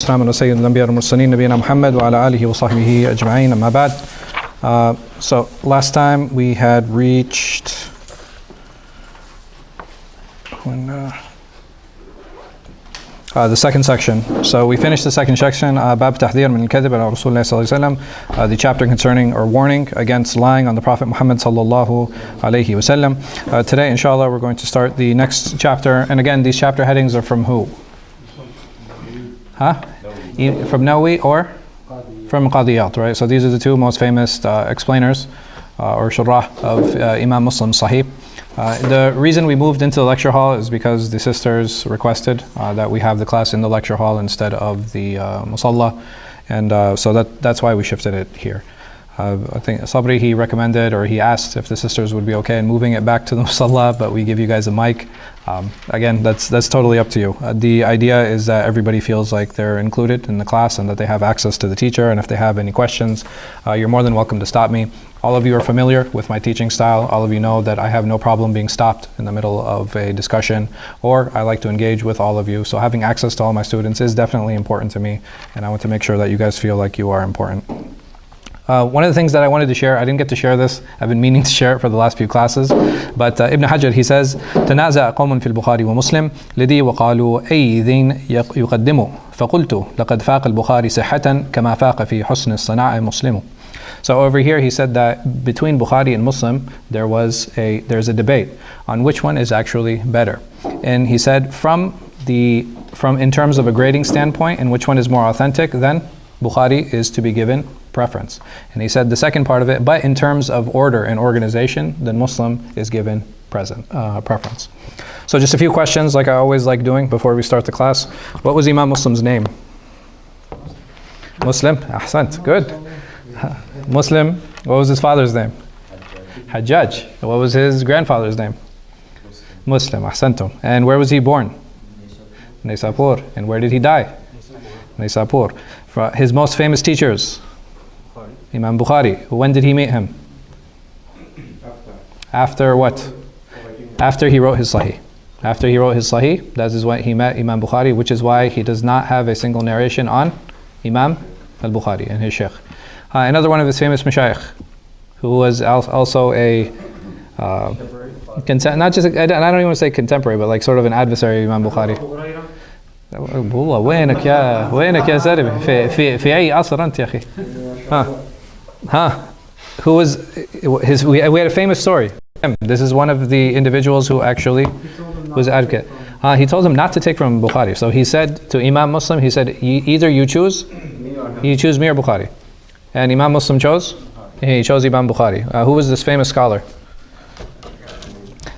والسلام على سيد الأنبياء والمرسلين نبينا محمد وعلى آله وصحبه أجمعين أما بعد. So last time we had reached the second section. So we finished the second section, Bab Tahdhir min al-Kadhib ala Rasulullah sallallahu alaihi wasallam, the chapter concerning or warning against lying on the Prophet Muhammad sallallahu alaihi wasallam. Today, inshallah, we're going to start the next chapter. And again, these chapter headings are from who? From Nawawi or from Qadiyat, right? So these are the two most famous explainers or shurrah of Imam Muslim Sahih. The reason we moved into the lecture hall is because the sisters requested that we have the class in the lecture hall instead of the musalla, and so that's why we shifted it here. I think Sabri, he recommended, or he asked if the sisters would be okay in moving it back to the musalla, but we give you guys a mic. Again, that's totally up to you. The idea is that everybody feels like they're included in the class and that they have access to the teacher, and if they have any questions, you're more than welcome to stop me. All of you are familiar with my teaching style. All of you know that I have no problem being stopped in the middle of a discussion, or I like to engage with all of you. So having access to all my students is definitely important to me, and I want to make sure that you guys feel like you are important. One of the things that I wanted to share, I didn't get to share this, I've been meaning to share it for the last few classes, but Ibn Hajar, he says, تنازع قوم في البخاري ومسلم لدي وقالوا أي ذين يقدموا فقلت لقد فاق البخاري صحة كما فاق في حسن الصناعة مسلم. So over here he said that between Bukhari and Muslim there's a debate on which one is actually better, and he said from in terms of a grading standpoint and which one is more authentic, then Bukhari is to be given preference. And he said the second part of it, but in terms of order and organization, then Muslim is given preference. So just a few questions like I always like doing before we start the class. What was Imam Muslim's name? Muslim? Ahsant, good. Muslim, what was his father's name? Hajjaj. What was his grandfather's name? Muslim, ahsantum. And where was he born? Naysapur. And where did he die? Naysapur. His most famous teachers? Imam Bukhari. When did he meet him? After what? After he wrote his Sahih. After he wrote his Sahih, that is when he met Imam Bukhari, which is why he does not have a single narration on Imam al-Bukhari and his Shaykh. Another one of his famous mashayikh, who was also a not just I don't even want to say contemporary, but like sort of an adversary of Imam Bukhari. والله وينك يا زلمة في أي عصر أنت يا أخي who was his we had a famous story. This is one of the individuals who actually was advocate. He told him not to take from Bukhari. So he said to Imam Muslim, he said, either you choose me or Bukhari. And Imam Muslim chose? He chose Imam Bukhari. Who was this famous scholar?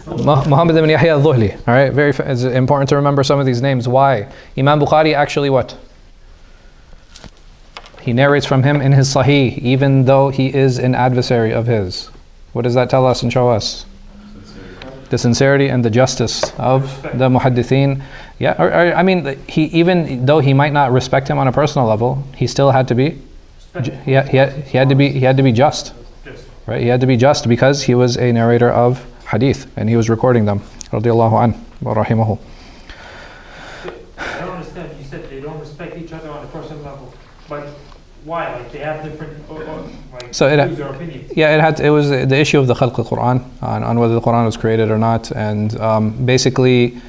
Muhammad ibn Yahya al-Dhuhli. All right, it's important to remember some of these names. Why? Imam Bukhari actually what? He narrates from him in his Sahih, even though he is an adversary of his. What does that tell us and show us? The sincerity and the justice of the muhaddithin. Yeah, I mean, even though he might not respect him on a personal level, he still had to be. He had to be just, right? He had to be just because he was a narrator of hadith and he was recording them. Radiyallahu anhu wa rahimahu. I don't understand. You said they don't respect each other on a personal level, but why? Like they have different views or opinions. Yeah, it was the issue of the khalq al-Quran on whether the Quran was created or not, and basically.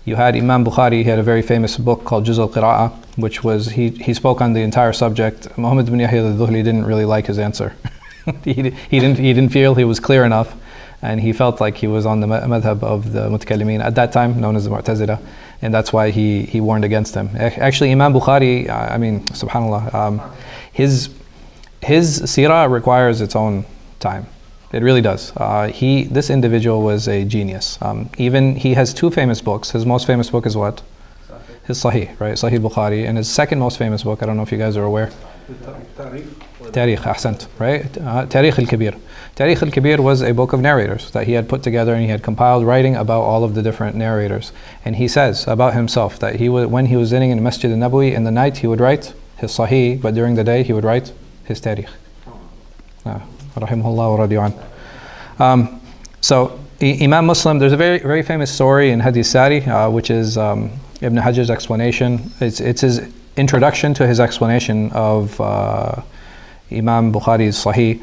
You had Imam Bukhari, he had a very famous book called Juz al-Qira'ah, which was, he spoke on the entire subject. Muhammad ibn Yahya al-Dhuhli didn't really like his answer. he didn't feel he was clear enough, and he felt like he was on the madhab of the Mutakallimin at that time, known as the Mu'tazila, and that's why he warned against him. Actually, Imam Bukhari, I mean, subhanAllah, his seerah requires its own time. It really does. This individual was a genius. Even he has two famous books. His most famous book is what? His Sahih, right? Sahih Bukhari. And his second most famous book, I don't know if you guys are aware. Tarikh, ahsant, right? Tarikh al-Kabir. Tarikh al-Kabir was a book of narrators that he had put together, and he had compiled writing about all of the different narrators. And he says about himself that when he was sitting in Masjid al-Nabawi in the night, he would write his Sahih, but during the day he would write his Tarikh. Rahimahullah wa radiyan. So Imam Muslim, there's a very, very famous story in Hadith Sari, which is Ibn Hajar's explanation. It's his introduction to his explanation of Imam Bukhari's Sahih,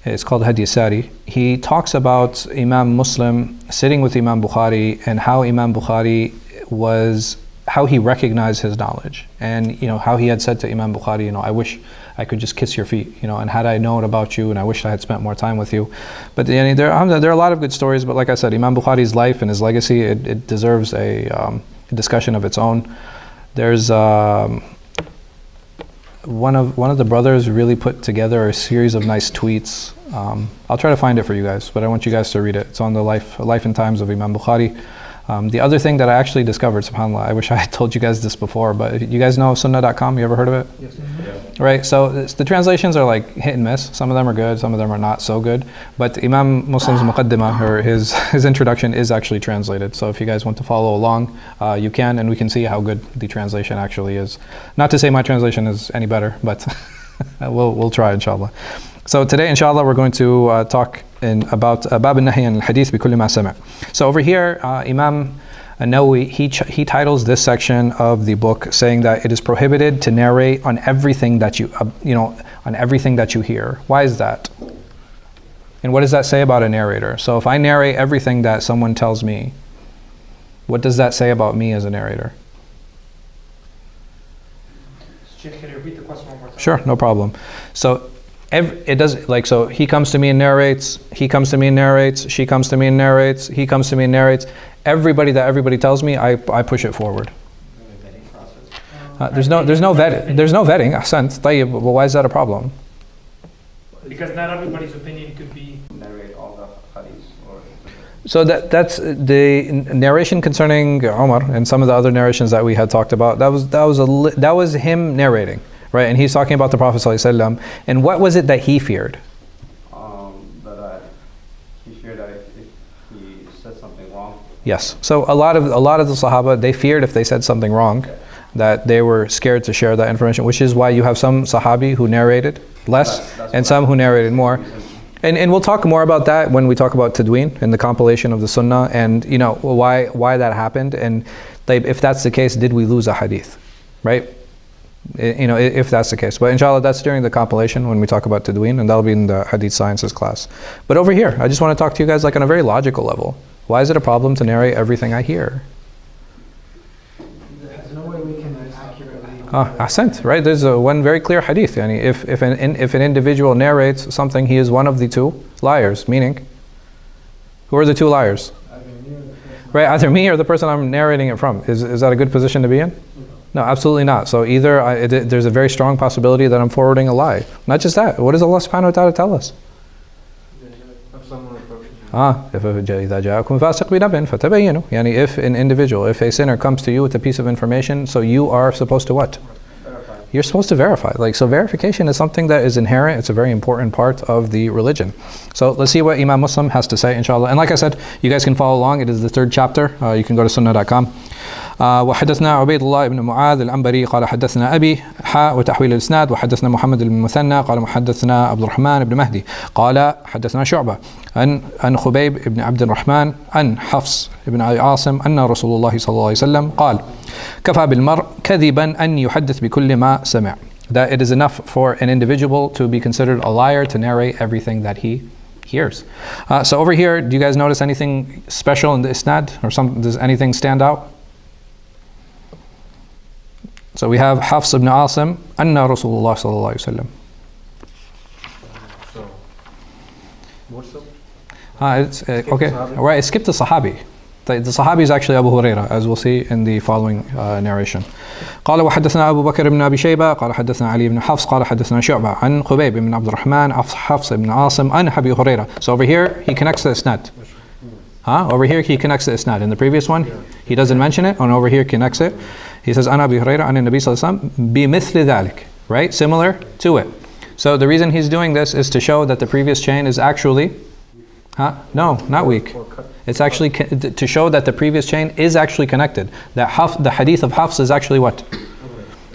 it's called Hadi Sari, he talks about Imam Muslim sitting with Imam Bukhari and how Imam Bukhari was, how he recognized his knowledge, and how he had said to Imam Bukhari, I wish I could just kiss your feet, and had I known about you, and I wish I had spent more time with you. But there are a lot of good stories, but like I said, Imam Bukhari's life and his legacy, it deserves a discussion of its own. There's one of the brothers really put together a series of nice tweets. I'll try to find it for you guys, but I want you guys to read it. It's on the life and times of Imam Bukhari. The other thing that I actually discovered, subhanAllah, I wish I had told you guys this before, but you guys know sunnah.com, you ever heard of it? Yes. Yeah. Right, so the translations are like hit and miss. Some of them are good, some of them are not so good. But Imam Muslim's Muqaddimah, or his introduction, is actually translated. So if you guys want to follow along, you can, and we can see how good the translation actually is. Not to say my translation is any better, but we'll try, inshallah. So today, inshallah, we're going to talk about Bab al-Nahy an al-Hadith bi kulli ma sami'. So over here, Imam An-Nawawi, he titles this section of the book saying that it is prohibited to narrate on everything that on everything that you hear. Why is that? And what does that say about a narrator? So if I narrate everything that someone tells me, what does that say about me as a narrator? Can you repeat the question one more time? Sure, no problem. So it does, like, so he comes to me and narrates, he comes to me and narrates, she comes to me and narrates, he comes to me and narrates. Everybody tells me, I push it forward. There's no vetting. Ahsant, tayyib, but why is that a problem? Because not everybody's opinion could be Narrate all the hadiths, or So that's the narration concerning Umar and some of the other narrations that we had talked about. That was him narrating, right? And he's talking about the Prophet ﷺ. And what was it that he feared? He feared that if he said something wrong. Yes. So a lot of the Sahaba, they feared if they said something wrong, that they were scared to share that information, which is why you have some Sahabi who narrated less and some who narrated more. And we'll talk more about that when we talk about Tadween and the compilation of the Sunnah, and why that happened, and if that's the case, did we lose a hadith, right? If that's the case. But inshallah, that's during the compilation when we talk about Tadween, and that'll be in the Hadith Sciences class. But over here, I just want to talk to you guys like on a very logical level. Why is it a problem to narrate everything I hear? There's no way we can accurately... Ahsant, right? There's one very clear hadith. If an individual narrates something, he is one of the two liars. Meaning, who are the two liars? Right, either me or the person I'm narrating it from. Is that a good position to be in? No, absolutely not. So either there's a very strong possibility that I'm forwarding a lie. Not just that. What does Allah subhanahu wa ta'ala tell us? If an individual, if a sinner comes to you with a piece of information, so you are supposed to what? Verify. You're supposed to verify. So verification is something that is inherent. It's a very important part of the religion. So let's see what Imam Muslim has to say, inshallah. And like I said, you guys can follow along. It is the 3rd chapter. You can go to sunnah.com. وحدثنا عبيد الله بن معاذ العنبري قال حدثنا أبي وتحويل الإسناد وحدثنا محمد بن المثنى قال حدثنا عبد الرحمن بن مهدي قال حدثنا شعبة عن خبيب بن عبد الرحمن عن حفص بن عاصم أن رسول الله صلى الله عليه وسلم قال كفى بالمرء كذبا أن يحدث بكل ما سمع. That it is enough for an individual to be considered a liar to narrate everything that he hears. So over here, do you guys notice anything special in the isnad, or does anything stand out? So we have Hafs ibn Asim, Anna Rasulullah sallallahu alayhi wa So, what's up? Okay, all right, skip the Sahabi. The Sahabi is actually Abu Hurairah, as we'll see in the following narration. قال وحدثنا أبو بكر بن أبي شيبة قال حدثنا علي بن حفص قال حدثنا شعبة عن خبيب بن عبد الرحمن حفص بن عاصم عن أبي هريرة. So over here, he connects the isnad. Over here, he connects the isnad. In the previous one, he doesn't mention it, and over here, connects it. He says, "An Abi Hurairah, an Nabi sallallahu alaihi wasallam, bimithli dhalik," right? Similar to it. So the reason he's doing this is to show that the previous chain is actually, no, not weak. It's actually to show that the previous chain is actually connected. That the hadith of Hafs is actually what?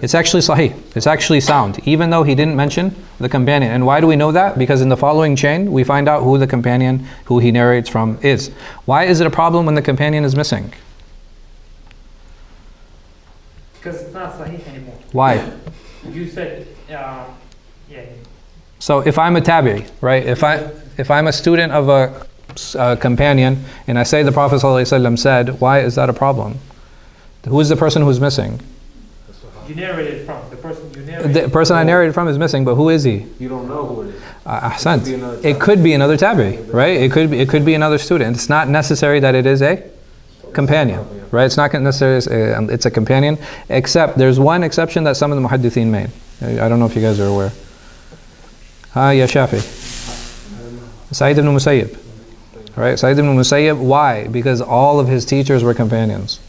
It's actually sahih. It's actually sound, even though he didn't mention the companion. And why do we know that? Because in the following chain, we find out who the companion, who he narrates from, is. Why is it a problem when the companion is missing? because it's not sahih anymore. Why? You said, yeah. So if I'm a tabi'i, right? If I'm a student of a companion and I say the Prophet ﷺ said, why is that a problem? Who is the person who's missing? You narrated from the person you narrated. The person I narrated from is missing, but who is he? You don't know who it is. Ahsant. It could be another tabi'i, right? It could be another student. It's not necessary that it is a companion, right? It's not necessarily it's a companion, except there's one exception that some of the muhaddithin made. I don't know if you guys are aware. Ya Shafi. Sa'id ibn Musayyib. Right? Sa'id ibn Musayyib, why? Because all of his teachers were companions.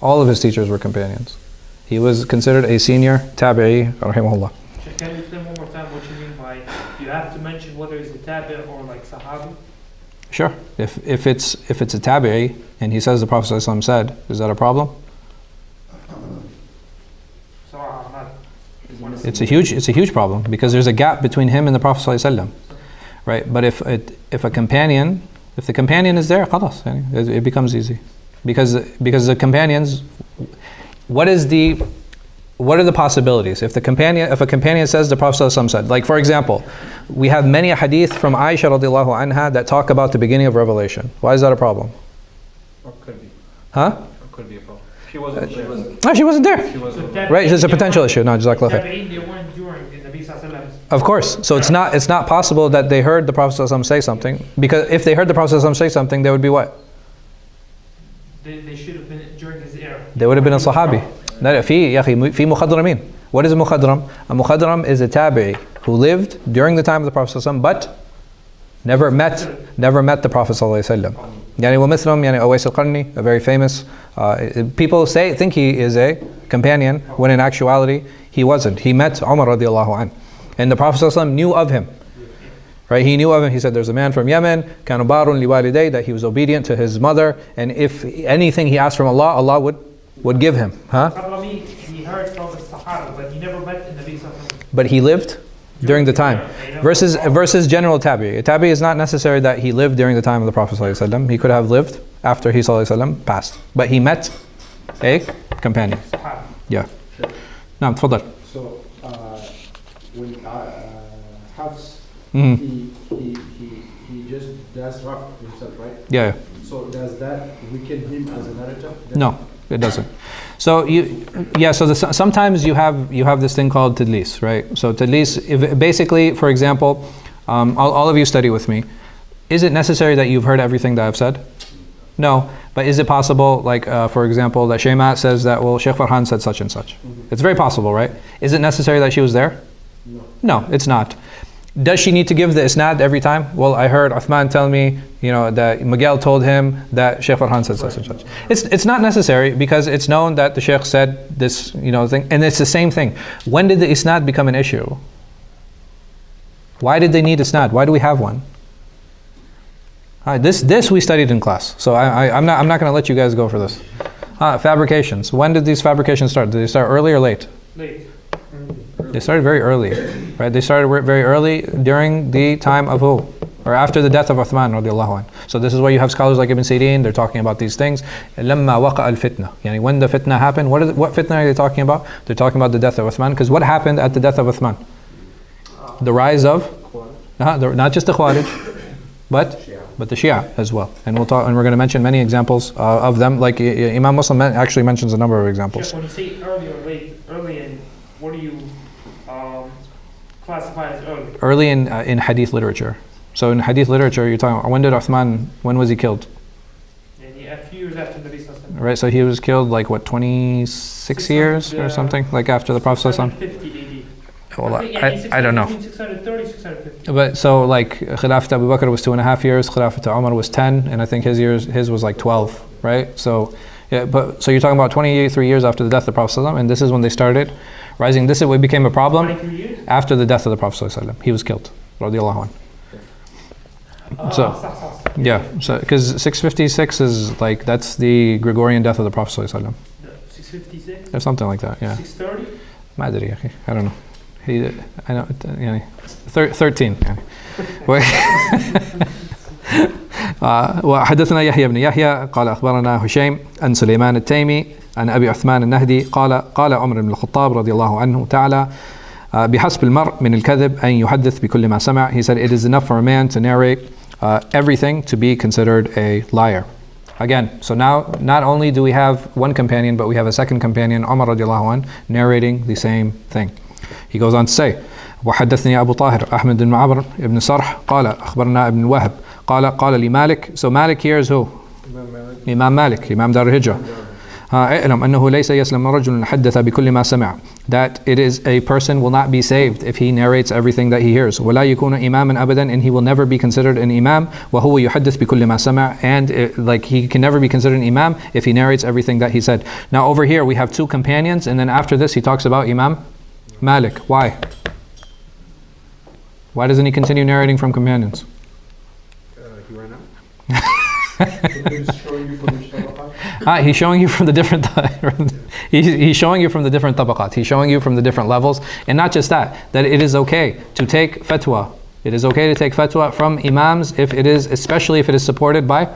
All of his teachers were companions. He was considered a senior tabi'i, rahimahullah. Can you explain one more time what you mean by you have to mention whether it's a tabi' or like sahabi? Sure. If it's a tabi'i and he says the Prophet ﷺ said, is that a problem? So I'm not. It's a huge problem because there's a gap between him and the Prophet ﷺ, right? But if the companion is there, khalas, it becomes easy, because the companions, what are the possibilities? If a companion says the Prophet ﷺ said, like for example, we have many hadith from Aisha radiallahu anha that talk about the beginning of revelation. Why is that a problem? Or could be. Huh? Or could be a problem. She wasn't there. No, she wasn't there. She wasn't So Right, it's a potential issue. No, jazakallah khair. tabi'in, they weren't during the Nabi Sallallahu Alaihi Wasallam. Of course. So it's not possible that they heard the Prophet ﷺ say something, because if they heard the Prophet ﷺ say something, they would be what? They should have been during his era. They would have been a Sahabi. في مخضرمين. What is a mukhadram? A mukhadram is a tabi'i who lived during the time of the Prophet ﷺ, but never met the Prophet ﷺ. يعني ومثلهم يعني أويس القرني, a very famous. People think he is a companion when in actuality he wasn't. He met Umar radiallahu anh, and the Prophet ﷺ knew of him. Right? He knew of him. He said, "There's a man from Yemen, كان بار لوالديه," that he was obedient to his mother, and if anything he asked from Allah, Allah would give him. Huh? He heard from the Sahaba, but he never met the Nabi Sallallahu Alaihi Wasallam. But he lived during the time. Versus general tabi'i. A tabi'i is not necessary that he lived during the time of the Prophet ﷺ. He could have lived after he ﷺ passed. But he met a companion. Sahaba. Yeah. Naam, tfaddal. So when Hafs, Mhm. he just does rough himself, right? Yeah. So does that weaken him as a narrator? No, it doesn't. So sometimes you have this thing called tadlis, right? So tadlis, basically, for example, all of you study with me. Is it necessary that you've heard everything that I've said? No, but is it possible, like for example, that Shayma says that, well, Sheikh Farhan said such and such? It's very possible, right? Is it necessary that she was there? No, it's not. Does she need to give the isnad every time? Well, I heard Uthman tell me, that Miguel told him that Sheikh Farhan said such and such. It's not necessary, because it's known that the Sheikh said this, thing, and it's the same thing. When did the isnad become an issue? Why did they need isnad? Why do we have one? This we studied in class, so I'm not going to let you guys go for this. Fabrications. When did these fabrications start? Did they start early or late? Late. They started very early, right? They started very early during the time of who? Or after the death of Uthman radiallahu anh. So this is why you have scholars like Ibn Sirin, they're talking about these things. لَمَّا وَقَعَ الْفِتْنَةِ. Yani when the fitna happened, what fitna are they talking about? They're talking about the death of Uthman, because what happened at the death of Uthman? The rise of, not just the Khawarij, but the Shia as well. And we're going to mention many examples of them. Like Imam Muslim actually mentions a number of examples. When you say early or late, early in, what do you classify as early? Early in hadith literature. So in hadith literature, you're talking, when was he killed? A few years after the Nabi Sallallahu Alaihi Wasallam. Right, so he was killed like 26 years or something, like after the Prophet ﷺ. 650 AD. Well, I don't know. 630, 650. But so like Khilafat Abu Bakr was 2.5 years, Khilafat Umar was 10, and I think his was like 12, right? So yeah, so you're talking about 23 years after the death of the Prophet ﷺ, and this is when they started rising. This is what became a problem 23 years? after the death of the Prophet ﷺ. He was killed, radiallahu anh. Yeah, so because 656 is like, that's the Gregorian death of the Prophet ﷺ. 656? Or something like that, yeah. 630? ما أدري يا أخي, I don't know. I know يعني 13 يعني. وحدثنا يحيى بن يحيى قال أخبرنا هشيم عن سليمان التيمي عن أبي عثمان النهدي قال عمر بن الخطاب رضي الله عنه تعالى بحسب المرء من الكذب أن يحدث بكل ما سمع. He said it is enough for a man to narrate everything to be considered a liar. Again, so now not only do we have one companion, but we have a second companion, Umar radiallahu anh, narrating the same thing. He goes on to say, وحدثني أبو طاهر أحمد بن عمرو بن صرح قال أخبرنا ابن وهب قال لي مالك. So Malik here is who? Imam Malik, Imam Dar-Hijrah. اعلم أنه ليس يسلم رجل حدث بكل ما سمع. That it is a person will not be saved if he narrates everything that he hears. ولا يكون إماما أبدا, and he will never be considered an imam. وهو يحدث بكل ما سمع, and like he can never be considered an imam if he narrates everything that he said. Now over here we have two companions, and then after this he talks about Imam Malik. Why? Why doesn't he continue narrating from companions? He ran out. He's showing you from the different he's showing you from the different tabaqat. He's showing you from the different levels, and not just that it is okay to take fatwa. It is okay to take fatwa from imams especially if it is supported by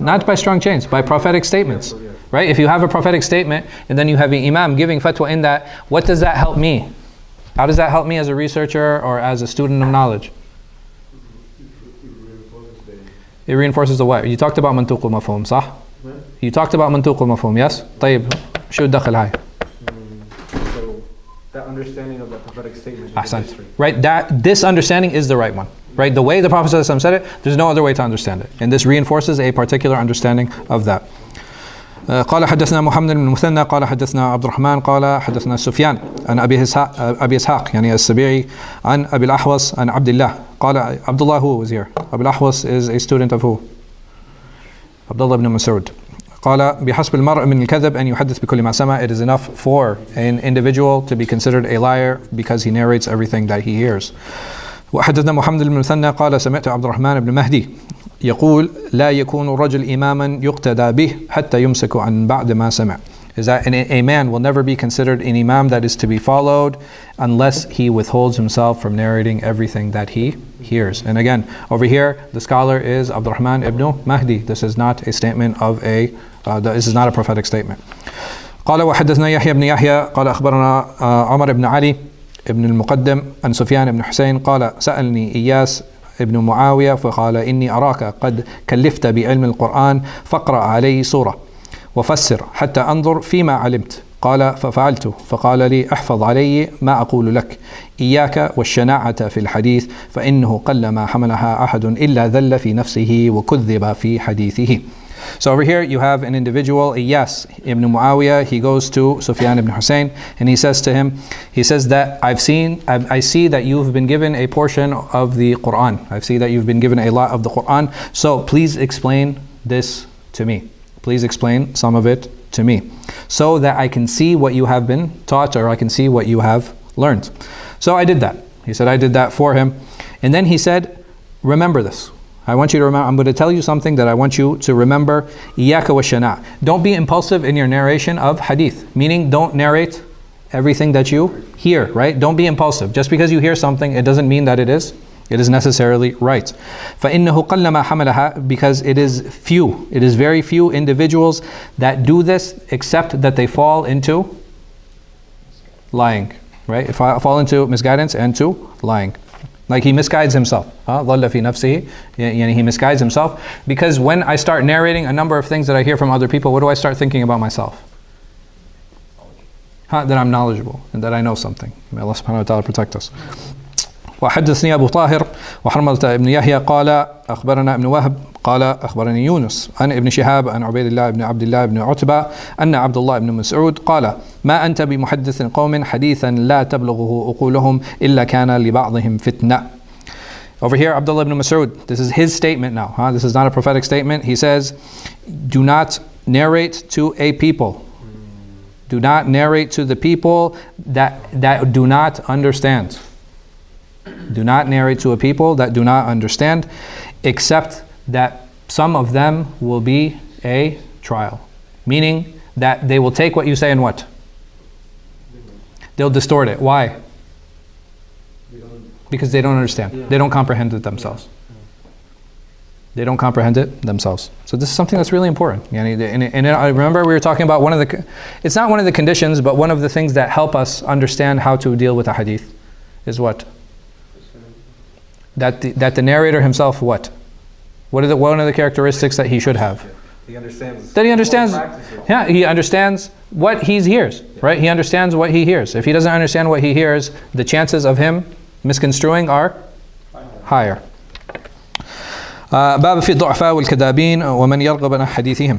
not by strong chains, by prophetic statements. Right? If you have a prophetic statement and then you have an imam giving fatwa in that, what does that help me? How does that help me as a researcher or as a student of knowledge? It reinforces the what? You talked about منطوق ومفهوم, صح? You talked about منطوق ومفهوم, yes? طيب شو الدخل هاي? So that understanding of the prophetic statement. أحسن. Right, this understanding is the right one. Right, the way the Prophet ﷺ said it, there's no other way to understand it. And this reinforces a particular understanding of that. قال حدثنا محمد بن المثنى قال حدثنا عبد الرحمن قال حدثنا سفيان عن أبي إسحاق يعني السبيعي عن أبي الأحوص عن عبد الله قال عبد الله who was here? أبي الأحوص is a student of who? Abdullah ibn Mas'ud. قال بحسب المرء من الكذب أن يحدث بكل ما سمع. It is enough for an individual to be considered a liar because he narrates everything that he hears. وحدثنا محمد بن المثنى قال سمعت عبد الرحمن بن مهدي يقول لا يكون الرجل إماما يقتدى به حتى يمسك عن بعد ما سمع. Is that a man will never be considered an imam that is to be followed unless he withholds himself from narrating everything that he hears. And again, over here, the scholar is Abdurrahman ibn Mahdi. This is not a statement of this is not a prophetic statement. قال وحدثنا يحيى بن يحيى قال أخبرنا عمر بن علي ابن المقدم عن سفيان بن حسين قال سألني إياس ابن معاوية فقال إني أراك قد كلفت بعلم القرآن فاقرأ علي سورة وفسر حتى أنظر فيما علمت. قال ففعلت فقال لي احفظ علي ما أقول لك إياك والشناعة في الحديث فإنه قلما حملها أحد إلا ذل في نفسه وكذب في حديثه. So over here you have an individual, Iyas ibn Muawiyah. He goes to Sufyan ibn Hussein and he says to him, he says that I see that you've been given a portion of the Quran. I see that you've been given a lot of the Quran. So please explain this to me. Please explain some of it to me so that I can see what you have been taught or I can see what you have learned. So I did that. He said I did that for him. And then he said, remember this. I want you to remember, I'm going to tell you something that I want you to remember. Iyaka wa shana. Don't be impulsive in your narration of hadith. Meaning don't narrate everything that you hear, right? Don't be impulsive. Just because you hear something, it doesn't mean that it is necessarily right. فَإِنَّهُ قَلَّمَا حَمَلَهَا. Because it is very few individuals that do this except that they fall into lying, right? Fall into misguidance and to lying. Like he misguides himself. ضَلَّ فِي نَفْسِهِ. He misguides himself. Because when I start narrating a number of things that I hear from other people, what do I start thinking about myself? That I'm knowledgeable and that I know something. May Allah subhanahu wa ta'ala protect us. وحدثني أبو طاهر وحرملة ابن يحيى قال أخبرنا ابن وهب قال أخبرني يونس عن ابن شهاب عن عبيد الله بن عبد الله بن عتبة أن عبد الله بن مسعود قال ما أنت بمحدث قوم حديثا لا تبلغه عقولهم إلا كان لبعضهم فتنة. Over here, Abdullah ibn Mas'ud, this is his statement now. This is not a prophetic statement. He says, do not narrate to a people. Do not narrate to the people that do not understand. Do not narrate to a people that do not understand, except that some of them will be a trial. Meaning that they will take what you say and what? They'll distort it. Why? Because they don't understand. They don't comprehend it themselves. They don't comprehend it themselves. So this is something that's really important. And I remember we were talking about it's not one of the conditions, but one of the things that help us understand how to deal with a hadith is what? That the narrator himself, what? One of the characteristics that he should have? He understands. That he understands. Yeah, he understands what he hears, right? He understands what he hears. If he doesn't understand what he hears, the chances of him misconstruing are higher. باب في الضعفاء والكذابين ومن يرغب عن حديثهم.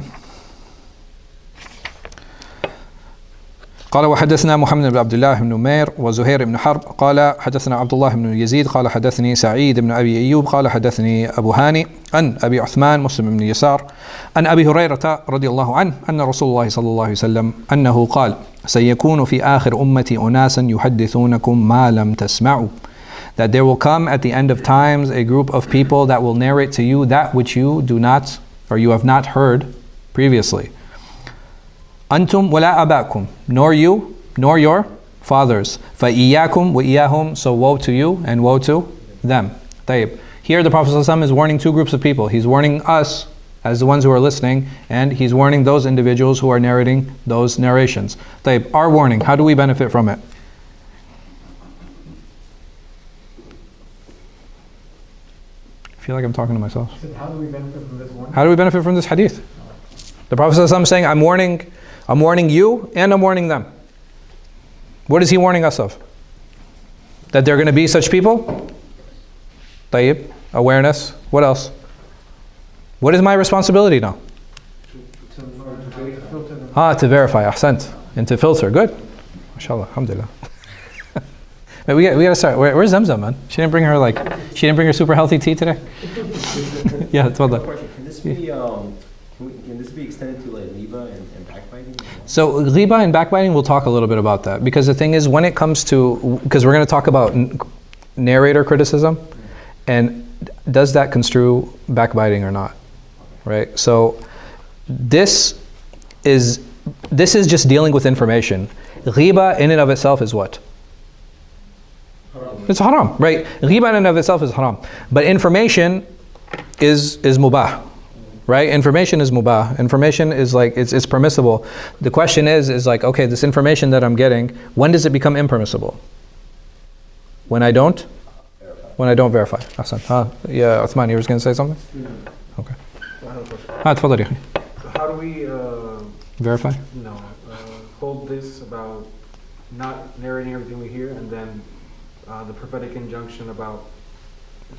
قال وحدثنا محمد بن عبد الله بن نمير وزهير بن حرب قال حدثنا عبد الله بن يزيد قال حدثني سعيد بن أبي أيوب قال حدثني أبو هاني عن أبي عثمان مسلم بن يسار عن أبي هريرة رضي الله عنه أن رسول الله صلى الله عليه وسلم أنه قال سيكون في آخر أمتي أناسا يحدثونكم ما لم تسمعوا, that there will come at the end of times a group of people that will narrate to you that which you do not or you have not heard previously. أنتم ولا أباكم, nor you nor your fathers. فإياكم وإياهم, so woe to you and woe to them. طيب. Here the Prophet ﷺ is warning two groups of people. He's warning us as the ones who are listening, and he's warning those individuals who are narrating those narrations. طيب. Our warning, how do we benefit from it? I feel like I'm talking to myself. How do we benefit from this warning? How do we benefit from this hadith? The Prophet ﷺ is saying, I'm warning you and I'm warning them. What is he warning us of? That there are going to be such people? Tayyib, awareness. What else? What is my responsibility now? To verify, ahsant, and to filter. Good. MashaAllah, alhamdulillah. We got to start. Where's Zamzam, man? She didn't bring her super healthy tea today? Yeah, it's well done. Can this be can this be extended to like ghiba and backbiting? So ghiba and backbiting, we'll talk a little bit about that, because the thing is, when it comes to, because we're going to talk about narrator criticism, and does that construe backbiting or not, right? So this is just dealing with information. Ghiba in and of itself is what? It's haram, right? Ghiba in and of itself is haram. But information is mubah, right? Information is mubah. Information is like, it's permissible. The question is like, okay, this information that I'm getting, when does it become impermissible? When I don't verify. Ahsan. Yeah, Uthman, you were going to say something? Okay. تفضل يا أخي. How do we verify? hold this about not narrating everything we hear, and then the prophetic injunction about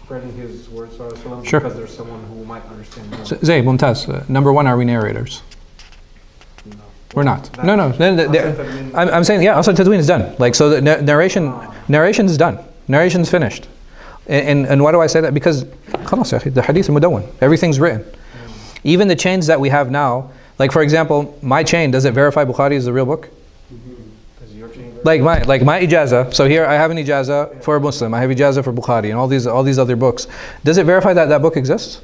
spreading his words, sure, because there's someone who might understand more. Zay, mumtaz. Number one, are we narrators? No. We're not. No. I'm saying, yeah, also Tadween is done. Like, so the narration is done. Narration's finished. And why do I say that? Because the hadith al-mudawwan, everything's written. Even the chains that we have now, like for example, my chain, does it verify Bukhari is the real book? Like my ijazah. So here I have an ijazah for a Muslim, I have ijazah for Bukhari, and all these other books. Does it verify that book exists?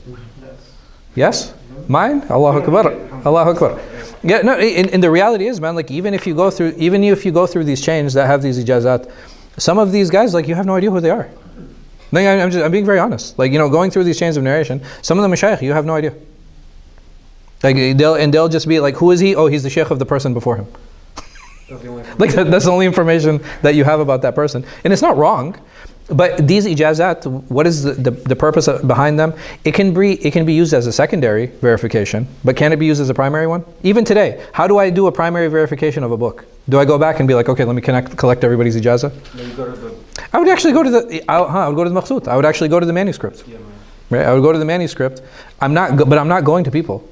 Yes? Mine? Allahu Akbar. Allahu Akbar. Yeah, no, and the reality is, man, like even if you go through these chains that have these ijazat, some of these guys, like, you have no idea who they are. Like, I'm being very honest. Like, going through these chains of narration, some of the mashayikh, you have no idea. Like, they'll just be like, who is he? Oh, he's the sheikh of the person before him. Like, that's the only information that you have about that person. And it's not wrong, but these ijazat, what is the purpose behind them? It can be used as a secondary verification, but can it be used as a primary one? Even today, how do I do a primary verification of a book? Do I go back and be like, okay, let me collect everybody's ijazah? I would actually go to the maqsoot. I would actually go to the manuscript. Right? I would go to the manuscript. But I'm not going to people.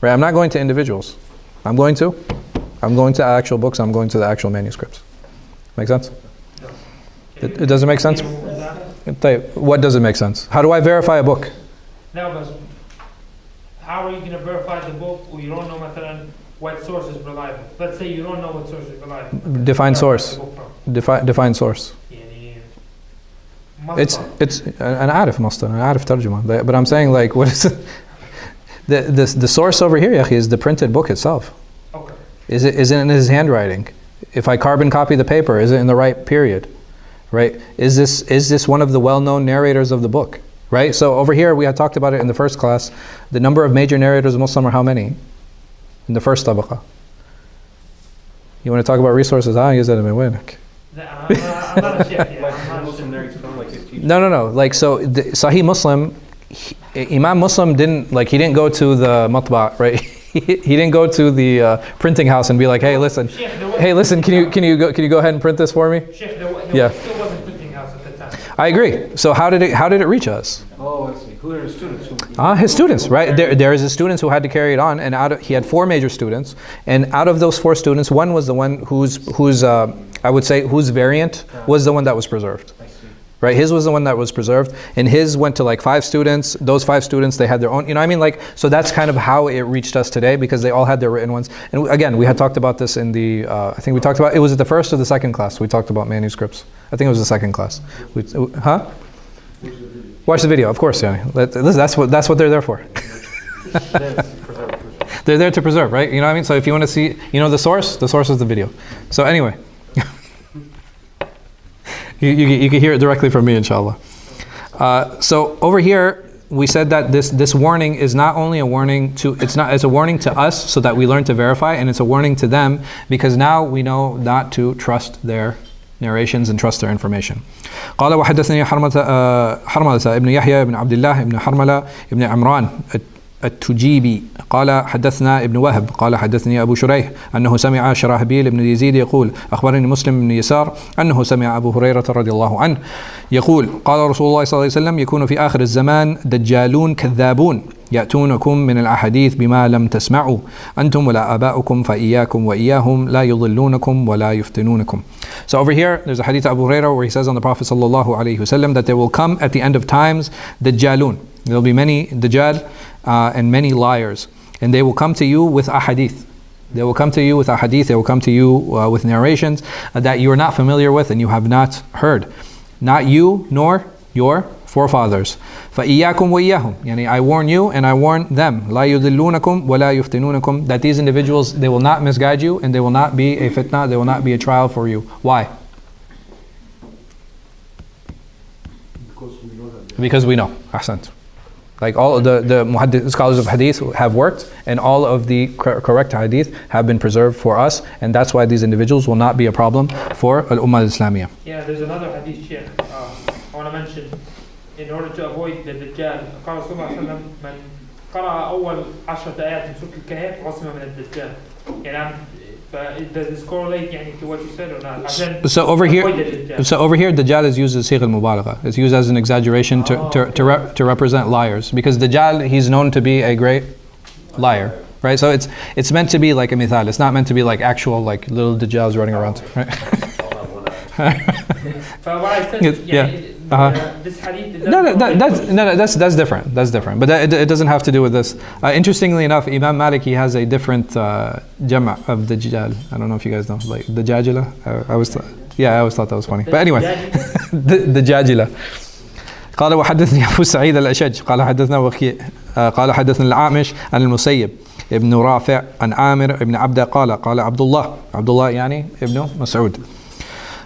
Right? I'm not going to individuals. I'm going to actual books. I'm going to the actual manuscripts. Make sense? It doesn't make sense? What doesn't make sense? How do I verify a book? No, but how are you going to verify the book or you don't know what source is reliable? Let's say you don't know what source is reliable. Define source. Define source. It's an عارف مصدر, أنا عارف ترجمة. But I'm saying, like, what is it? The source over here, is the printed book itself. Okay. Is it in his handwriting? If I carbon copy the paper, is it in the right period? Right? Is this one of the well-known narrators of the book? right? So over here, we had talked about it in the first class. The number of major narrators of Muslim are how many? In the first tabaqah. You want to talk about resources? You said I'm not a sheikh. No. Like, so the Sahih Muslim, Imam Muslim didn't go to the matba', right? He didn't go to the printing house and be like, hey, listen, can you go ahead and print this for me? Sheikh, Yeah. still wasn't printing house at the time. I agree. So how did it reach us? Oh, I see. Who are his students? His students, right? There is his students who had to carry it on, and he had 4 major students, and out of those 4 students, one was the one whose variant was the one that was preserved. Right, his was the one that was preserved, and his went to like 5 students. Those 5 students, they had their own, you know what I mean? Like, so that's kind of how it reached us today, because they all had their written ones. And again, we had talked about this in the, I think we talked about, it was at the first or the second class, we talked about manuscripts. I think it was the second class. Watch the video, of course, yeah. That's what they're there for. They're there to preserve, right? You know what I mean? So if you want to see, the source is the video. So anyway. You can hear it directly from me, inshallah. So over here, we said that this warning is not only a warning it's a warning to us so that we learn to verify, and it's a warning to them because now we know not to trust their narrations and trust their information. قال وحدثني حرملة ابن يحيى ابن عبد الله ابن حرملة ابن عمران التجيبي قال حدثنا ابن وهب قال حدثني أبو شريح أنه سمع شراحبيل بن يزيد يقول أخبرني مسلم بن يسار أنه سمع أبو هريرة رضي الله عنه يقول قال رسول الله صلى الله عليه وسلم يكون في آخر الزمان دجالون كذابون يأتونكم من الأحاديث بما لم تسمعوا أنتم ولا آباؤكم فإياكم وإياهم لا يضلونكم ولا يفتنونكم. So over here there's a hadith of Abu Hurairah where he says on the Prophet sallallahu alaihi wasallam that there will come at the end of times dajjalun. There will be many dajjal and many liars, and they will come to you with ahadith. They will come to you with ahadith. They will come to you with narrations that you are not familiar with and you have not heard. Not you nor your forefathers. فَإِيَّاكُمْ وَإِيَّاهُمْ يعني I warn you and I warn them. لَا يُذِلُّونَكُمْ وَلَا يُفْتِنُونَكُمْ that these individuals, they will not misguide you and they will not be a fitna, they will not be a trial for you. Why? Because we know. Ahsant. Like all of the muhaddith, scholars of hadith have worked, and all of the correct hadith have been preserved for us, and that's why these individuals will not be a problem for al-Ummah al-Islamiyah. Yeah, there's another hadith here I want to mention. In order to avoid the Dajjal, قال صلى الله عليه وسلم من قرأ أول 10 آيات من سورة الكهف عصم من الدجال. يعني does this correlate to what you said or not? So over here, Dajjal is used as sigh al-mubalagha. It's used as an exaggeration to represent liars, because Dajjal, he's known to be a great liar, right? So it's meant to be like a mithal. It's not meant to be like actual like little Dajjals running around, right? But what I said, this hadith. That's different. That's different. But it doesn't have to do with this. Interestingly enough, Imam Malik, he has a different jama' of Dajjal. I don't know if you guys know, like the Dajjala. I always thought that was funny. But anyway, the Dajjala. قال وحدثني أبو سعيد الأشج قال حدثنا وكيع قال حدثنا الأعمش عن المسيب ابن رافع عن عامر ابن عبده قال عبد الله يعني ابن مسعود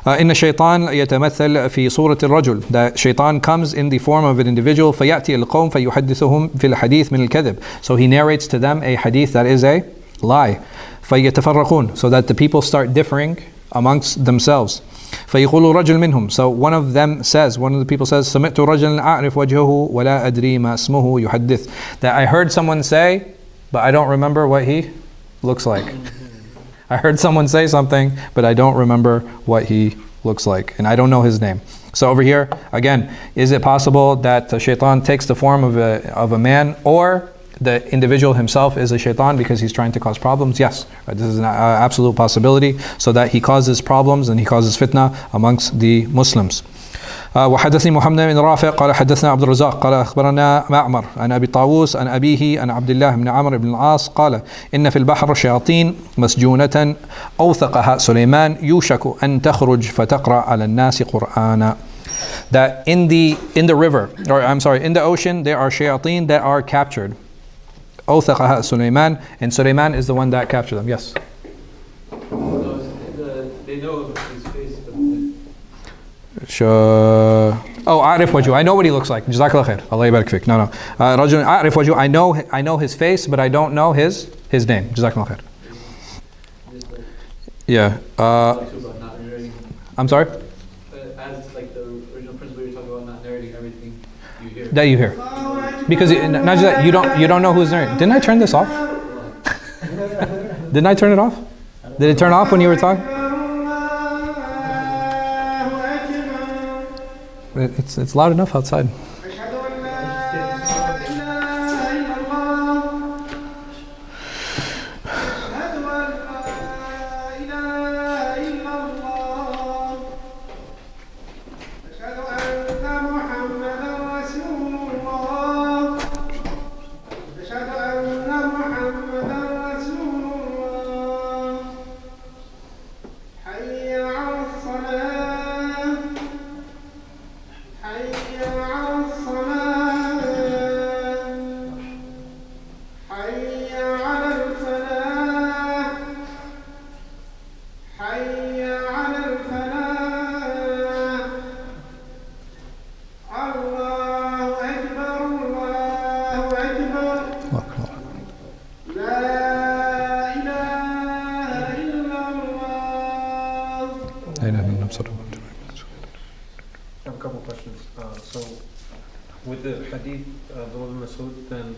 إن الشيطان يتمثل في صورة الرجل. That shaitan comes in the form of an individual فيأتي القوم فيحدثهم في الحديث من الكذب. So he narrates to them a hadith that is a lie. فيتفرقون, so that the people start differing amongst themselves. فيقول رجل منهم, so one of the people says سمعت رجلا أعرف وجهه ولا أدري ما اسمه يحدث. That I heard someone say, but I don't remember what he looks like. I heard someone say something, but I don't remember what he looks like, and I don't know his name. So over here, again, is it possible that the shaitan takes the form of a man, or the individual himself is a shaitan because he's trying to cause problems? Yes, this is an absolute possibility, so that he causes problems and he causes fitna amongst the Muslims. وحدثني محمد بن رافع قال حدثنا عبد الرزاق قال أخبرنا معمر عن أبي طاووس عن أبيه عن عبد الله بن عمرو بن العاص قال إن في البحر شياطين مسجونة أوثقها سليمان يوشك أن تخرج فتقرأ على الناس قرآنا. That in the river, or I'm sorry, in the ocean, there are shayateen that are captured. أوثقها سليمان, and Sulaiman is the one that captured them. Yes. They know his face. أعرف وجهه. I know what he looks like. جزاك الله خير. الله يبارك فيك. No. رجل أعرف وجهه. I know his face, but I don't know his name. جزاك الله خير. Yeah. I'm sorry? As like the original principle you're talking about, not narrating everything you hear. That you hear. Because not just that, you don't know who's narrating. Didn't I turn this off? Didn't I turn it off? Did it turn off when you were talking? It's loud enough outside. I have a couple questions. So, with the hadith, Abdullah bin Mas'ud, then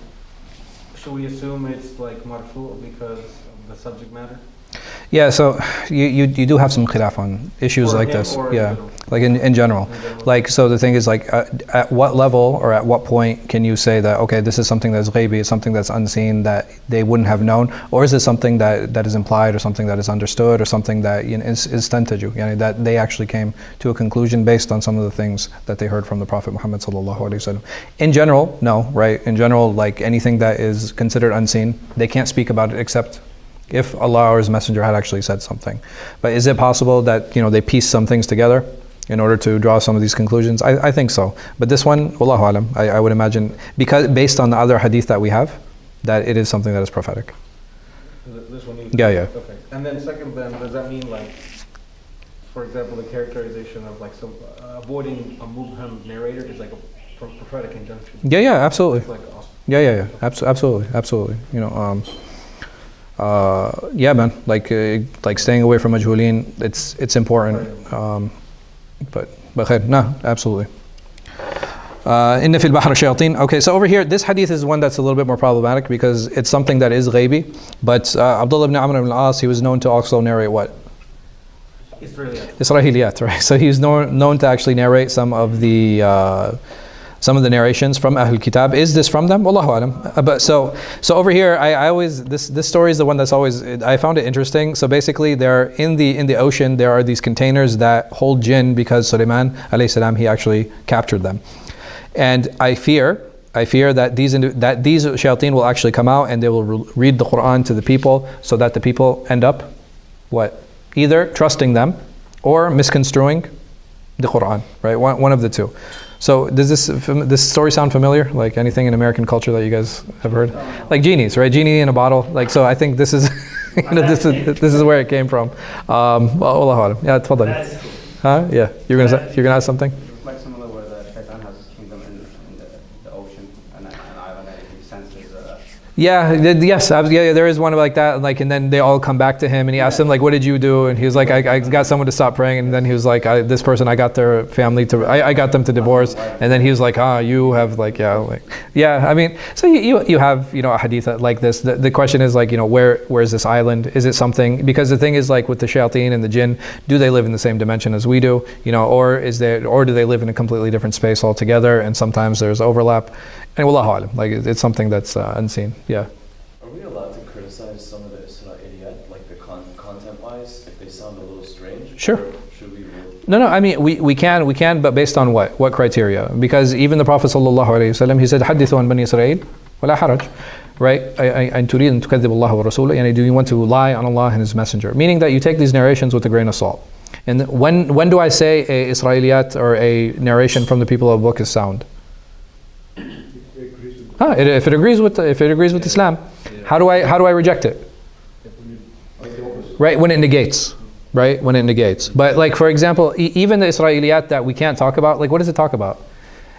should we assume it's like marfu because of the subject matter? Yeah, so you do have some khilaf on issues like this. Yeah, like in general. Like, so the thing is, like, at what level or at what point can you say that, okay, this is something that's ghaibi, it's something that's unseen, that they wouldn't have known? Or is it something that is implied, or something that is understood, or something that is stentaju, that they actually came to a conclusion based on some of the things that they heard from the Prophet Muhammad sallallahu alaihi wasallam? In general, no, right? In general, like anything that is considered unseen, they can't speak about it except if Allah or His Messenger had actually said something. But is it possible that they piece some things together in order to draw some of these conclusions? I think so. But this one, Wallahu alam, I would imagine, because based on the other hadith that we have, that it is something that is prophetic. This one is Yeah. Okay. And then second, then does that mean, like, for example, the characterization of like some avoiding a mubham narrator is like a prophetic injunction? Yeah, absolutely. It's like awesome. Yeah. Absolutely. Yeah, man. Like staying away from majhulin, it's important. But khair, no, absolutely. Inna fil bahr shayateen. Okay, so over here, this hadith is one that's a little bit more problematic because it's something that is ghaibi. But Abdullah ibn Amr ibn al-As, he was known to also narrate what? Israeliyat, right? So he's known to actually narrate some of the narrations from Ahl Kitab. Is this from them? Wallahu alam. But so over here, I always this story is the one that's always, I found it interesting. So basically, there in the ocean there are these containers that hold jinn because Sulaiman alayhi salam, he actually captured them, and I fear that these shayateen will actually come out and they will read the Quran to the people, so that the people end up what? Either trusting them or misconstruing the Quran, right? One of the two. So does this story sound familiar? Like anything in American culture that you guys have heard? Like genies, right? Genie in a bottle. Like, so I think this is, this is where it came from. Wallahu alam. Yeah, tafadhali. Huh? Yeah. You're gonna ask something? Like similar where the shaitan has his kingdom in the ocean and an island that he senses. Yeah, yes, yeah, there is one like that, like, and then they all come back to him, and he asked them, like, what did you do? And he was like, I got someone to stop praying, and then he was like, this person, I got their family I got them to divorce, and then he was like, you have like, I mean, so you have, a hadith like this. The question is like, where is this island? Is it something, because the thing is like with the shayateen and the jinn, do they live in the same dimension as we do, or do they live in a completely different space altogether, and sometimes there's overlap, and wallahu alam, like it's something that's unseen. Yeah. Are we allowed to criticize some of the Israeliyat, like the content-wise, if they sound a little strange? Sure. Or should we? No, I mean, we can, but based on what? What criteria? Because even the Prophet ﷺ, he said, حَدِّثُوا عَنْ بَنِي إِسْرَائِيل وَلَا حَرَجْ. Right? أَن تُرِيدُ أَن تُكَذِّبُ اللَّهَ وَرَسُولَهُ. Yani, do you want to lie on Allah and His Messenger? Meaning that you take these narrations with a grain of salt. And when do I say a Israeliyat or a narration from the people of the book is sound? If it agrees with Islam, how do I reject it? Right, when it negates. right? When it negates. But like, for example, even the Israeliyat that we can't talk about, like what does it talk about?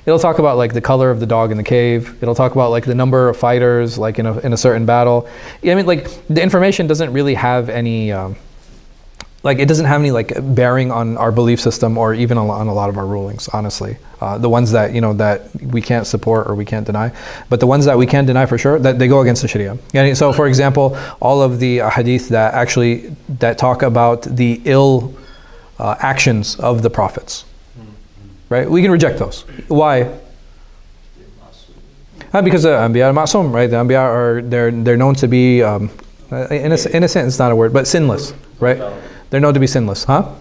It'll talk about like the color of the dog in the cave. It'll talk about like the number of fighters like in a certain battle. I mean, like the information doesn't really have any, like it doesn't have any like bearing on our belief system or even on a lot of our rulings, honestly. The ones that, you know, that we can't support or we can't deny. But the ones that we can deny for sure, that they go against the Sharia. And so for example, all of the hadith that talk about the ill actions of the prophets. Right? We can reject those. Why? Because the Anbiya are ma'soom, right? The Anbiya are, they're known to be, in a sense, it's not a word, but sinless, right? They're known to be sinless, huh?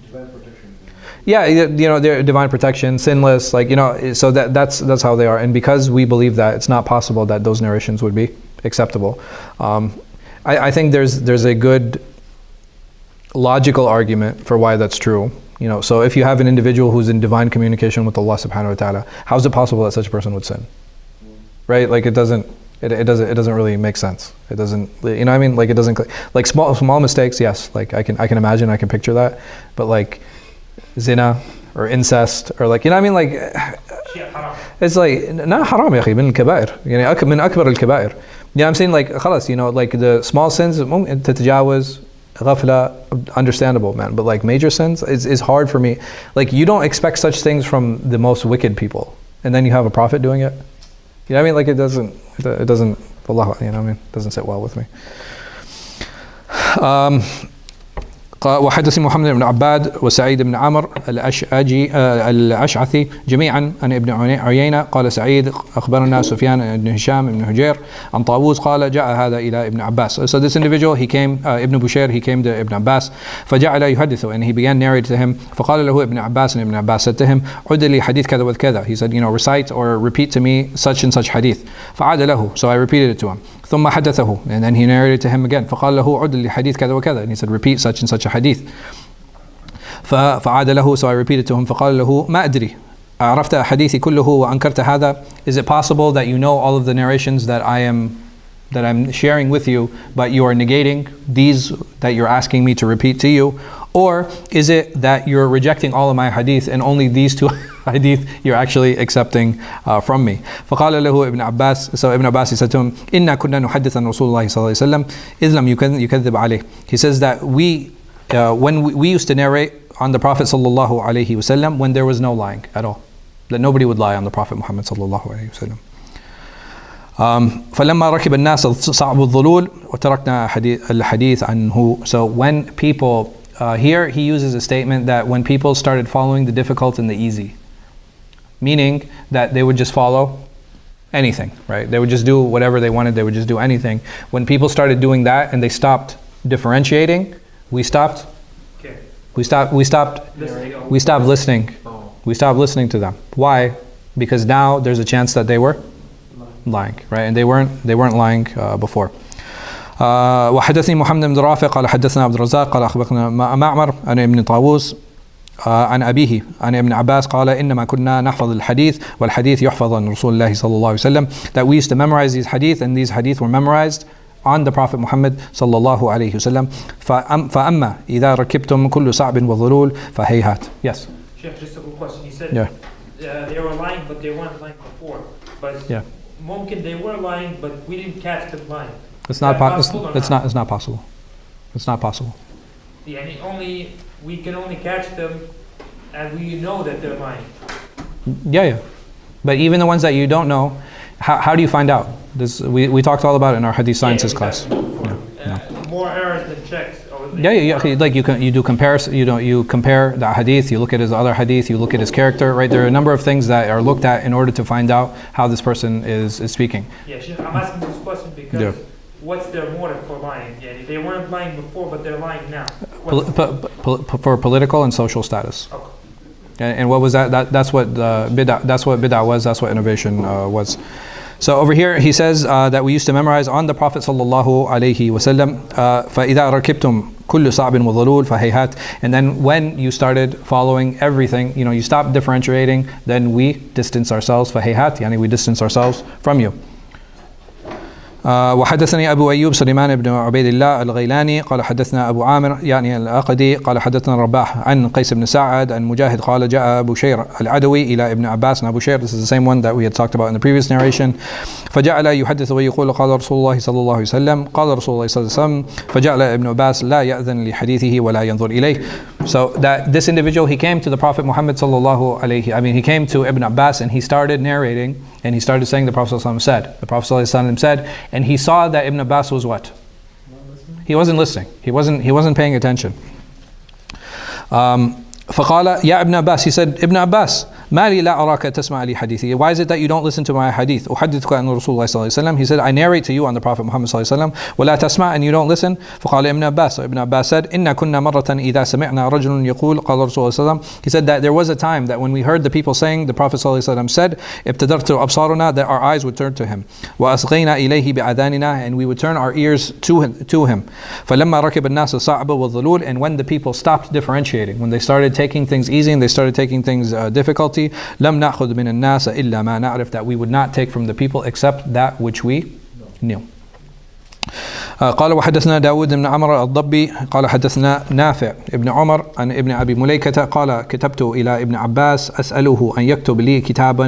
Divine protection. Yeah, you know, they're divine protection, sinless, like, you know, so that's how they are. And because we believe that, it's not possible that those narrations would be acceptable. I think there's a good logical argument for why that's true. You know, so if you have an individual who's in divine communication with Allah subhanahu wa ta'ala, how is it possible that such a person would sin? Right? Like it doesn't really make sense. It doesn't, you know what I mean? Like it doesn't, like small mistakes, yes, like I can imagine, I can picture that. But like zina or incest or like, you know what I mean? Like it's like not haram يا أخي من الكبائر يعني من أكبر الكبائر. Yeah, I'm saying like خلاص, you know, like the small sins ممكن تتجاوز ghafla, understandable, man, but like major sins is hard for me. Like you don't expect such things from the most wicked people, and then you have a prophet doing it. You know what I mean? Like it doesn't Allah, you know what I mean? It doesn't sit well with me. وحدثني محمد بن عباد وسعيد بن عمر الأشعثي جميعا عن ابن عيينة قال سعيد أخبرنا سفيان بن هشام بن هجير عن طاووس قال جاء هذا إلى ابن عباس. So this individual, he came, Ibn Bushair, he came to Ibn Abbas فجعل يحدثه, and he began narrating to him. فقال له ابن عباس, and Ibn Abbas said to him عد لي حديث كذا وكذا. He said, you know, recite or repeat to me such and such hadith. فعاد له, so I repeated it to him. ثم حدثه, and then he narrated to him again. فقال له عد لي حديث كذا وكذا, and he said repeat such and such a hadith. فعاد له, so I repeated to him. فقال له ما أدري عرفت حديثي كله وأنكرت هذا. Is it possible that you know all of the narrations that I'm sharing with you, but you are negating these that you're asking me to repeat to you? Or is it that you're rejecting all of my hadith and only these two hadith you're actually accepting from me? فقال له ابن عباس, so Ibn Abbas, he said to him, إنا كنا نحدث عن رسول الله صلى الله عليه وسلم إذ لم يكذب عليه. He says that when we used to narrate on the Prophet sallallahu alaihi wasallam when there was no lying at all, that nobody would lie on the Prophet Muhammad sallallahu alaihi wasallam. فلما ركب الناس صعب الظلول وتركنا الحديث عنه. So when people, here he uses a statement that when people started following the difficult and the easy, meaning that they would just follow anything, right? They would just do whatever they wanted, they would just do anything. When people started doing that and they stopped differentiating, we stopped listening. We stopped listening to them. Why? Because now there's a chance that they were lying, right? And they weren't lying before. وحدثني محمد بن رافع قال حدثنا عبد الرزاق قال أخبرنا معمر عن ابن طاووس عن أبيه عن ابن عباس قال إنما كنا نحفظ الحديث والحديث يحفظ عن رسول الله صلى الله عليه وسلم. That we used to memorize these hadith, and these hadith were memorized on the Prophet Muhammad sallallahu alayhi wasallam. فأما إذا ركبتم كل صعب وظلول فهيهات. Yes. Sheikh, just a quick question. You said they were lying, but they weren't lying before. But mumkin they were lying, but we didn't catch them lying. It's not possible. It's not possible. It's not possible. Yeah, we can only catch them, and we know that they're lying. Yeah. But even the ones that you don't know, how do you find out? This we talked all about it in our hadith sciences class. More errors than checks. Like you do comparison. You compare the hadith. You look at his other hadith. You look at his character. Right, there are a number of things that are looked at in order to find out how this person is speaking. Yeah, I'm asking this question because what's their motive for lying? Yeah, they weren't lying before, but they're lying now. For political and social status. Okay. And what was that? That's what bid'ah. That's what bid'ah was. That's what innovation was. So over here he says that we used to memorize on the Prophet sallallahu alaihi wasallam. فإذا ركبتم كل صعب وظلول فهيهات. And then when you started following everything, you stopped differentiating, then we distance ourselves. فهيهات, yani we distance ourselves from you. وحدثني أبو أيوب سليمان بن عبيد الله الغيلاني قال حدثنا أبو عامر يعني العقدي قال حدثنا الرباح عن قيس بن سعد عن مجاهد قال جاء أبو شير العدوي إلى ابن عباس. and Abu Shayr, this is the same one that we had talked about in the previous narration. فجعل يحدث ويقول قال رسول الله صلى الله عليه وسلم قال رسول الله صلى الله عليه وسلم فجعل ابن عباس لا يأذن لحديثه ولا ينظر إليه. So that this individual, he came to the Prophet Muhammad sallallahu alayhi, he came to Ibn Abbas and he started narrating and he started saying the Prophet ﷺ said. The Prophet ﷺ said, and he saw that Ibn Abbas was what? He wasn't listening. He wasn't paying attention. فقال يا ابن عباس, he said, Ibn Abbas, ما لي لا أراك تسمع لي حديثي. Why is it that you don't listen to my hadith? أحدثك عن رسول الله صلى الله عليه وسلم. He said, I narrate to you on the Prophet Muhammad صلى الله عليه وسلم ولا تسمع, and you don't listen. فقال ابن عباس, so Ibn Abbas said, إن كنا مرة إذا سمعنا رجل يقول قال رسول الله صلى الله عليه وسلم. He said that there was a time that when we heard the people saying, the Prophet صلى الله عليه وسلم said, ابتدرت أبصارنا, that our eyes would turn to him. وأصغينا إليه بأذاننا, and we would turn our ears to him. فلما ركب الناس الصعب والظلول, and when the people stopped differentiating, when they started taking things easy and they started taking things difficulty, لم نأخذ من الناس إلا ما نعرف, that we would not take from the people except that which we knew. قال وحدثنا داود بن عمرو الضبي قال حدثنا نافع ابن عمر عن ابن أبي مليكة قال كتبت إلى ابن عباس أسأله أن يكتب لي كتابا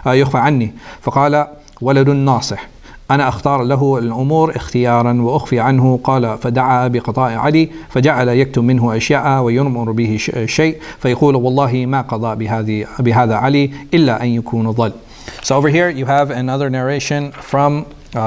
يخفى عني فقال ولد ناصح أنا أختار له الأمور اختيارا وأخفي عنه. قال فدعا بقضاء علي فجعل يكتب منه أشياء وينمر به شيء فيقول والله ما قضى بهذا علي إلا أن يكون ضل. So over here you have another narration from Ibn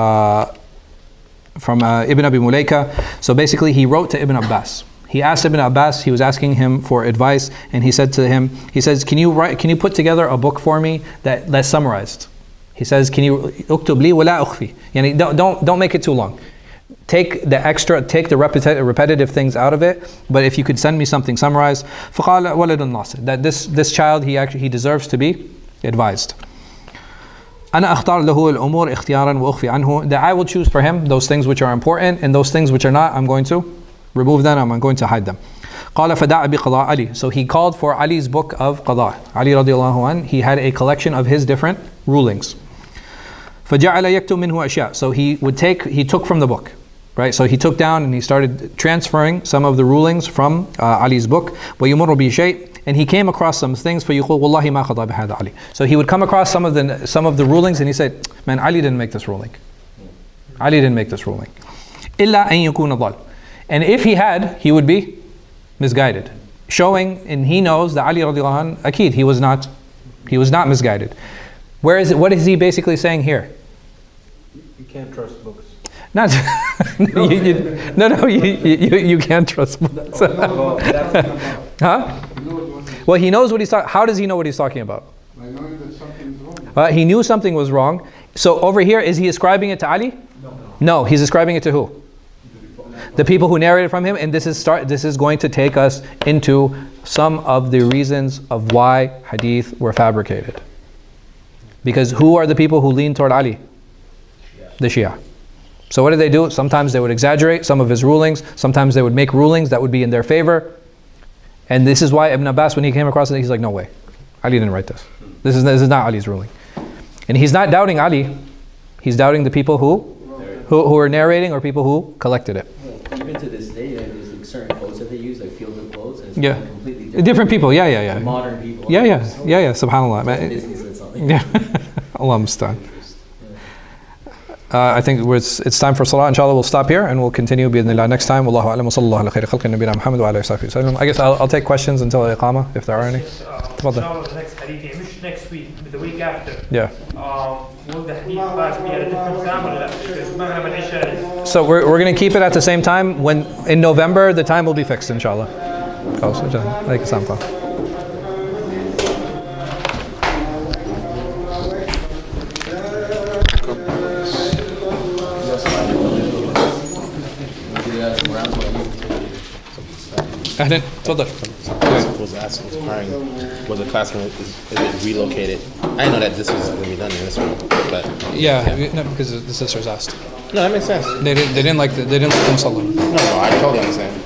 Abi Mulaika. So basically he wrote to Ibn Abbas. He asked Ibn Abbas, he was asking him for advice, and he said to him, he says, can you put together a book for me that's summarized? He says, can you اكتب لي ولا أخفي? Yani don't make it too long. Take the repetitive things out of it, but if you could send me something summarized. فقال ولد ناصح, that this child, he deserves to be advised. أنا أختار له الأمور اختيارا وأخفي عنه, that I will choose for him those things which are important, and those things which are not, I'm going to remove them, I'm going to hide them. قال فدعا بقضاء علي. So he called for Ali's book of Qada. Ali radiallahu anh, he had a collection of his different rulings. فجعل يكتب منه أشياء. So he took from the book, right? So he took down and he started transferring some of the rulings from Ali's book. ويمر بشيء, and he came across some things. فيقول والله ما قضى بهذا علي. So he would come across some of the rulings and he said, man, Ali didn't make this ruling. Ali didn't make this ruling. إلا أن يكون ضال. And if he had, he would be misguided. Showing, and he knows that Ali radiallahu anh, akid, he was not misguided. What is he basically saying here? You can't trust books. Not you can't trust books. Huh? Well, he knows what he's talking. How does he know what he's talking about? By knowing that something's wrong. He knew something was wrong. So over here, is he ascribing it to Ali? No, he's ascribing it to who? The people who narrated from him. And this is going to take us into some of the reasons of why hadith were fabricated. Because who are the people who lean toward Ali? The Shia. So what did they do? Sometimes they would exaggerate some of his rulings. Sometimes they would make rulings that would be in their favor. And this is why Ibn Abbas, when he came across it, he's like, no way. Ali didn't write this. This is not Ali's ruling. And he's not doubting Ali. He's doubting the people who are narrating, or people who collected it. Even to this day, there's like certain clothes that they use, like field clothes, and it's completely different people. Yeah. Modern people. Yeah. Subhanallah. Disney said something. Yeah. Allah musta'an. I think it's time for salah. Inshallah, we'll stop here and we'll continue bi'idhnillah next time. Wallahu a'lam wa sallallahu ala khayri khalqi nabiyina Muhammad wa ala alihi wa sahbihi. I guess I'll take questions until iqama, if there are any. Inshallah, the next hadith, مش next week, but the week after. Yeah. Will the hadith class be at a different time or not? Because Maghrib and Isha is... So we're going to keep it at the same time. When in November, the time will be fixed, inshallah. أهلا تفضل. Was asking, inquiring, was the classroom is it relocated? I know that this was going to be done in this room, but no, because the sisters asked. No, that makes sense. They didn't like the musalla. No, I totally understand.